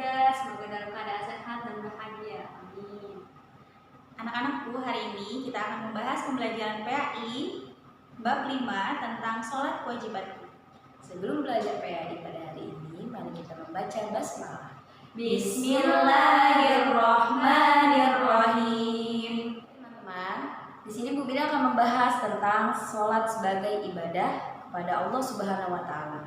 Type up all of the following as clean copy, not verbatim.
Bunda, semoga dalam keadaan sehat dan bahagia. Amin. Anak-anakku, hari ini kita akan membahas pembelajaran PAI bab 5 tentang sholat kewajiban. Sebelum belajar PAI pada hari ini, mari kita membaca basmalah. Bismillahirrahmanirrahim. Teman-teman, di sini Bu Bina akan membahas tentang sholat sebagai ibadah kepada Allah Subhanahu wa Ta'ala.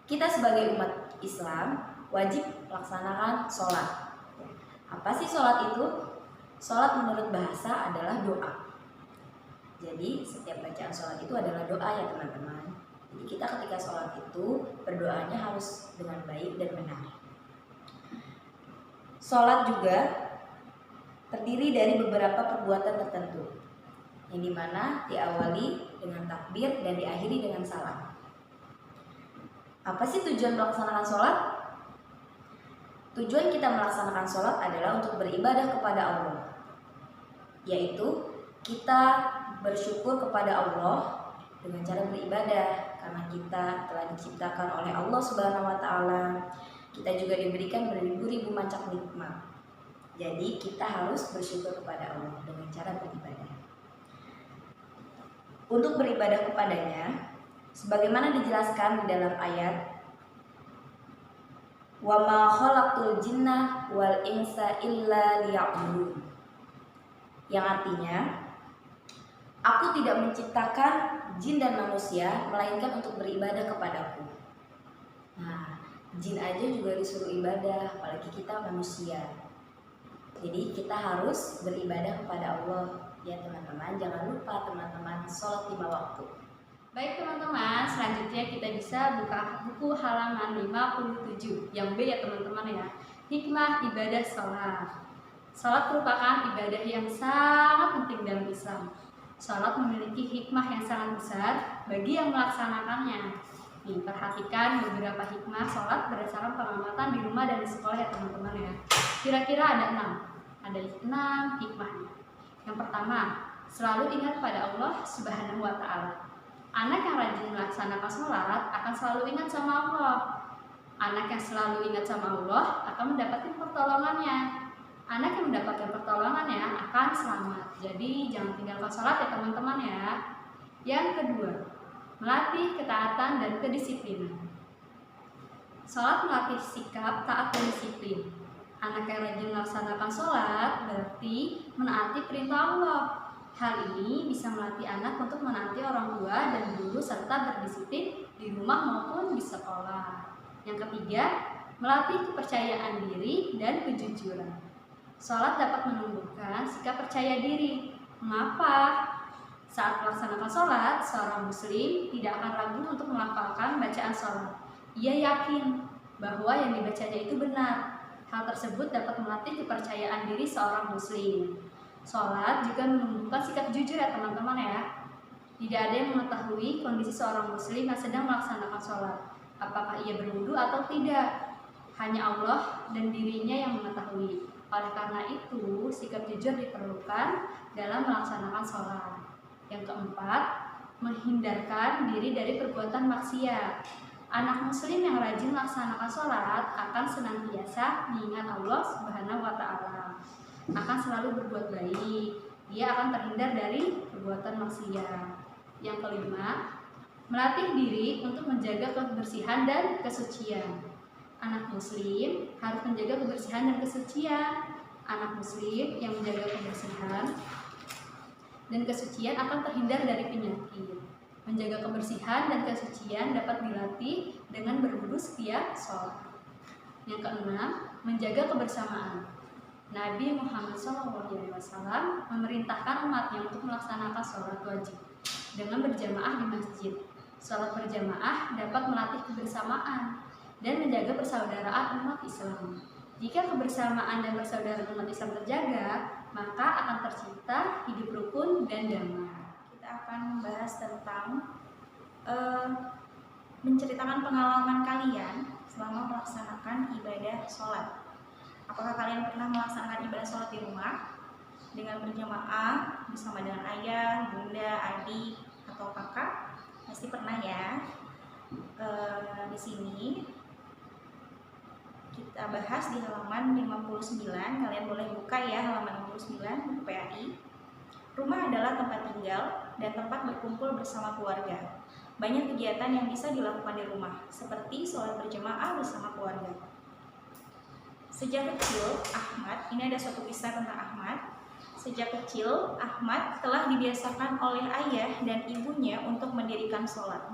Kita sebagai umat Islam wajib melaksanakan sholat. Apa sih sholat itu? Sholat menurut bahasa adalah doa. Jadi setiap bacaan sholat itu adalah doa ya teman-teman. Jadi kita ketika sholat itu berdoanya harus dengan baik dan benar. Sholat juga terdiri dari beberapa perbuatan tertentu, yang dimana diawali dengan takbir dan diakhiri dengan salam. Apa sih tujuan melaksanakan sholat? Tujuan kita melaksanakan sholat adalah untuk beribadah kepada Allah, yaitu kita bersyukur kepada Allah dengan cara beribadah karena kita telah diciptakan oleh Allah Subhanahu wa Ta'ala. Kita juga diberikan beribu-ribu macam nikmat. Jadi kita harus bersyukur kepada Allah dengan cara beribadah. Untuk beribadah kepadanya, sebagaimana dijelaskan di dalam ayat wa ma khalaqtul jinna wal insa illa liya'budun, yang artinya aku tidak menciptakan jin dan manusia melainkan untuk beribadah kepadaku. Nah, jin aja juga disuruh ibadah, apalagi kita manusia. Jadi kita harus beribadah kepada Allah ya teman-teman. Jangan lupa teman-teman sholat 5 waktu. Baik teman-teman, selanjutnya kita bisa buka buku halaman 57 yang B ya teman-teman ya. Hikmah ibadah sholat. Sholat merupakan ibadah yang sangat penting dalam Islam. Sholat memiliki hikmah yang sangat besar bagi yang melaksanakannya. Nih, perhatikan beberapa hikmah sholat berdasarkan pengamatan di rumah dan di sekolah ya teman-teman ya. Kira-kira ada 6 hikmahnya. Yang pertama, selalu ingat pada Allah Subhanahu wa Ta'ala. Anak yang rajin melaksanakan sholat akan selalu ingat sama Allah. Anak yang selalu ingat sama Allah akan mendapatkan pertolongannya. Anak yang mendapatkan pertolongannya akan selamat. Jadi jangan tinggalkan sholat ya teman-teman ya. Yang kedua, melatih ketaatan dan kedisiplinan. Sholat melatih sikap taat dan disiplin. Anak yang rajin melaksanakan sholat berarti menaati perintah Allah. Hal ini bisa melatih anak untuk menaati orang tua dan guru serta berdisiplin di rumah maupun di sekolah. Yang ketiga, melatih kepercayaan diri dan kejujuran. Sholat dapat menumbuhkan sikap percaya diri. Mengapa? Saat melaksanakan sholat, seorang muslim tidak akan ragu untuk melafalkan bacaan sholat. Ia yakin bahwa yang dibacanya itu benar. Hal tersebut dapat melatih kepercayaan diri seorang muslim. Sholat juga menumbuhkan sikap jujur ya teman-teman ya. Tidak ada yang mengetahui kondisi seorang muslim yang sedang melaksanakan sholat, apakah ia berwudu atau tidak. Hanya Allah dan dirinya yang mengetahui. Oleh karena itu, sikap jujur diperlukan dalam melaksanakan sholat. Yang keempat, menghindarkan diri dari perbuatan maksiat. Anak muslim yang rajin melaksanakan sholat akan senantiasa mengingat Allah Subhanahu wa Ta'ala, akan selalu berbuat baik. Dia akan terhindar dari perbuatan maksiat. Yang kelima, melatih diri untuk menjaga kebersihan dan kesucian. Anak muslim harus menjaga kebersihan dan kesucian. Anak muslim yang menjaga kebersihan dan kesucian akan terhindar dari penyakit. Menjaga kebersihan dan kesucian dapat dilatih dengan berwudu setiap sholat. Yang keenam, menjaga kebersamaan. Nabi Muhammad SAW memerintahkan umatnya untuk melaksanakan sholat wajib dengan berjamaah di masjid. Sholat berjamaah dapat melatih kebersamaan dan menjaga persaudaraan umat Islam. Jika kebersamaan dan persaudaraan umat Islam terjaga, maka akan tercipta hidup rukun dan damai. Kita akan membahas tentang menceritakan pengalaman kalian selama melaksanakan ibadah sholat. Apakah kalian pernah melaksanakan ibadah sholat di rumah dengan berjamaah bersama dengan ayah, bunda, adik, atau kakak? Pasti pernah ya. Di sini Kita bahas di halaman 59. Kalian boleh buka ya halaman 59 buku PAI. Rumah adalah tempat tinggal dan tempat berkumpul bersama keluarga. Banyak kegiatan yang bisa dilakukan di rumah, seperti sholat berjamaah bersama keluarga. Sejak kecil, Ahmad, ini ada suatu kisah tentang Ahmad. Sejak kecil, Ahmad telah dibiasakan oleh ayah dan ibunya untuk mendirikan sholat.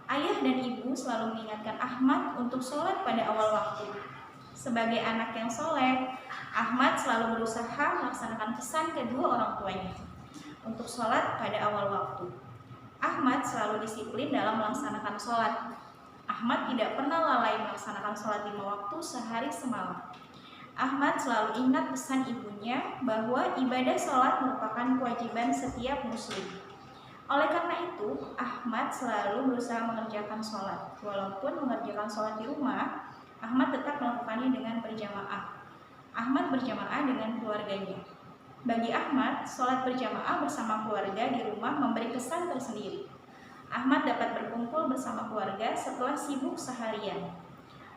Ayah dan ibu selalu mengingatkan Ahmad untuk sholat pada awal waktu. Sebagai anak yang soleh, Ahmad selalu berusaha melaksanakan pesan kedua orang tuanya untuk sholat pada awal waktu. Ahmad selalu disiplin dalam melaksanakan sholat. Ahmad tidak pernah lalai melaksanakan sholat 5 waktu sehari semalam. Ahmad selalu ingat pesan ibunya bahwa ibadah sholat merupakan kewajiban setiap muslim. Oleh karena itu, Ahmad selalu berusaha mengerjakan sholat. Walaupun mengerjakan sholat di rumah, Ahmad tetap melakukannya dengan berjamaah. Ahmad berjamaah dengan keluarganya. Bagi Ahmad, sholat berjamaah bersama keluarga di rumah memberi kesan tersendiri. Ahmad dapat berkumpul bersama keluarga setelah sibuk seharian.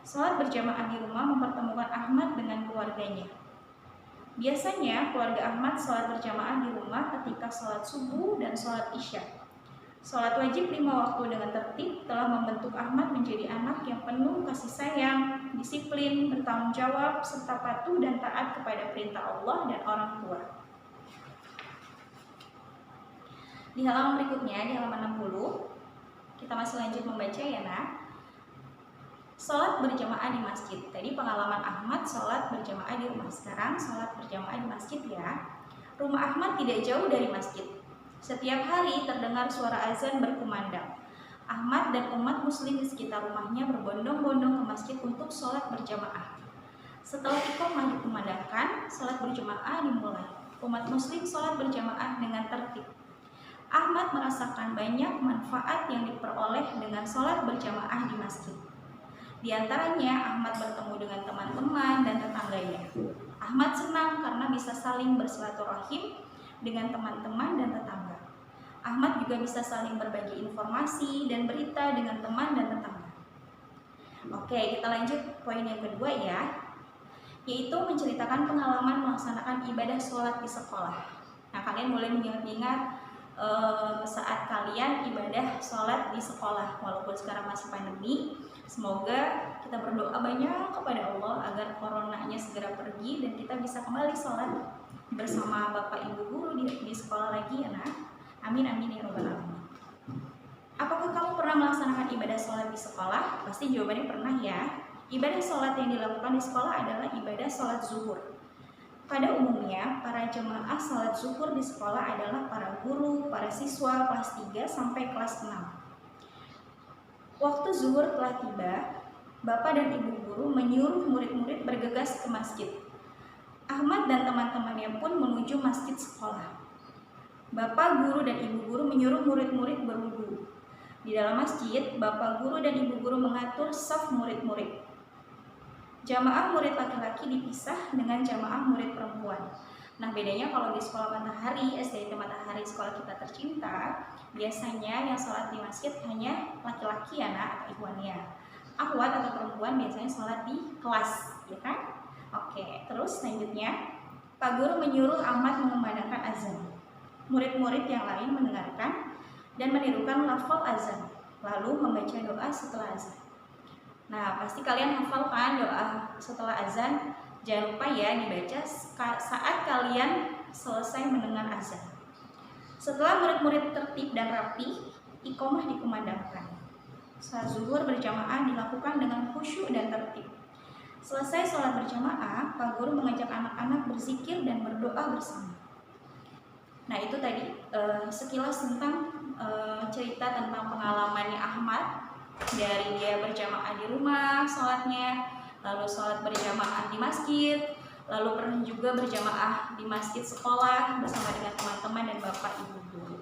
Sholat berjamaah di rumah mempertemukan Ahmad dengan keluarganya. Biasanya, keluarga Ahmad sholat berjamaah di rumah ketika sholat subuh dan sholat isya. Sholat wajib 5 waktu dengan tertib telah membentuk Ahmad menjadi anak yang penuh kasih sayang, disiplin, bertanggung jawab, serta patuh dan taat kepada perintah Allah dan orang tua. Di halaman berikutnya, di halaman 60, kita masih lanjut membaca ya nak. Sholat berjamaah di masjid. Tadi pengalaman Ahmad sholat berjamaah di rumah. Sekarang sholat berjamaah di masjid ya. Rumah Ahmad tidak jauh dari masjid. Setiap hari terdengar suara azan berkumandang. Ahmad dan umat muslim di sekitar rumahnya berbondong-bondong ke masjid untuk sholat berjamaah. Setelah iqamah dikumandangkan, sholat berjamaah dimulai. Umat muslim sholat berjamaah dengan tertib. Ahmad merasakan banyak manfaat yang diperoleh dengan sholat berjamaah di masjid. Di antaranya, Ahmad bertemu dengan teman-teman dan tetangganya. Ahmad senang karena bisa saling bersilaturahim dengan teman-teman dan tetangga. Ahmad juga bisa saling berbagi informasi dan berita dengan teman dan tetangga. Oke, kita lanjut poin yang kedua ya, yaitu menceritakan pengalaman melaksanakan ibadah sholat di sekolah. Nah, kalian boleh mengingat-ingat saat kalian ibadah sholat di sekolah, walaupun sekarang masih pandemi. Semoga kita berdoa banyak kepada Allah agar coronanya segera pergi dan kita bisa kembali sholat bersama Bapak Ibu guru di sekolah lagi ya nak. Amin amin ya robbal alamin. Apakah kamu pernah melaksanakan ibadah sholat di sekolah? Pasti jawabannya pernah ya. Ibadah sholat yang dilakukan di sekolah adalah ibadah sholat zuhur. Pada umumnya, para jemaah sholat zuhur di sekolah adalah para guru, para siswa kelas 3 sampai kelas 6. Waktu zuhur telah tiba, Bapak dan Ibu guru menyuruh murid-murid bergegas ke masjid. Ahmad dan teman-temannya pun menuju masjid sekolah. Bapak guru dan Ibu guru menyuruh murid-murid berwudu. Di dalam masjid, Bapak guru dan Ibu guru mengatur saf murid-murid. Jamaah murid laki-laki dipisah dengan jamaah murid perempuan. Nah, bedanya kalau di sekolah Matahari, SDIT Matahari sekolah kita tercinta, biasanya yang sholat di masjid hanya laki-laki ya nak, atau ikhwannya. Akhwat atau perempuan biasanya sholat di kelas, ya kan? Oke, terus selanjutnya, Pak Guru menyuruh Ahmad mengumandangkan azan. Murid-murid yang lain mendengarkan dan menirukan lafal azan, lalu membaca doa setelah azan. Nah, pasti kalian hafal kan doa setelah azan? Jangan lupa ya dibaca saat kalian selesai mendengar azan. Setelah murid-murid tertib dan rapi, iqamah dikumandangkan. Salat zuhur berjamaah dilakukan dengan khusyuk dan tertib. Selesai sholat berjamaah, Pak Guru mengajak anak-anak berzikir dan berdoa bersama. Nah, itu tadi sekilas tentang cerita tentang pengalamannya Ahmad, dari dia berjamaah di rumah sholatnya, lalu sholat berjamaah di masjid, lalu pernah juga berjamaah di masjid sekolah bersama dengan teman-teman dan bapak ibu guru.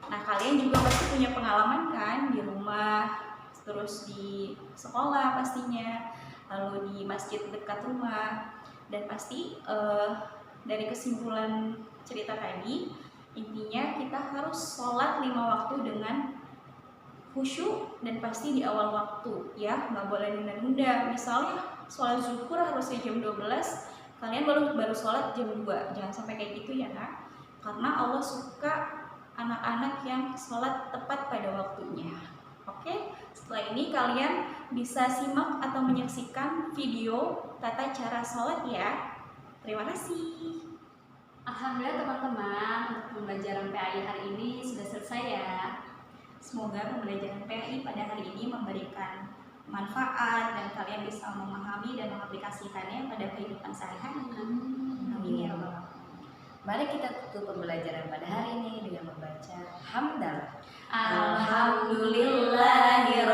Nah, kalian juga pasti punya pengalaman kan di rumah, terus di sekolah pastinya, lalu di masjid dekat rumah. Dan pasti dari kesimpulan cerita tadi, intinya kita harus sholat 5 waktu dengan khusyuk dan pasti di awal waktu ya, nggak boleh nunda-nunda. Misalnya sholat zuhur harusnya jam 12, kalian baru sholat jam 2. Jangan sampai kayak gitu ya Kak. Karena Allah suka anak-anak yang sholat tepat pada waktunya. Oke, setelah ini kalian bisa simak atau menyaksikan video tata cara sholat ya. Terima kasih. Alhamdulillah teman-teman, untuk pembelajaran PAI hari ini sudah selesai ya. Semoga pembelajaran PAI pada hari ini memberikan manfaat dan kalian bisa memahami dan mengaplikasikannya pada kehidupan sehari-hari. Amin ya rabbal alamin. Mari kita tutup pembelajaran pada hari ini dengan membaca hamdalah. Alhamdulillahirabbil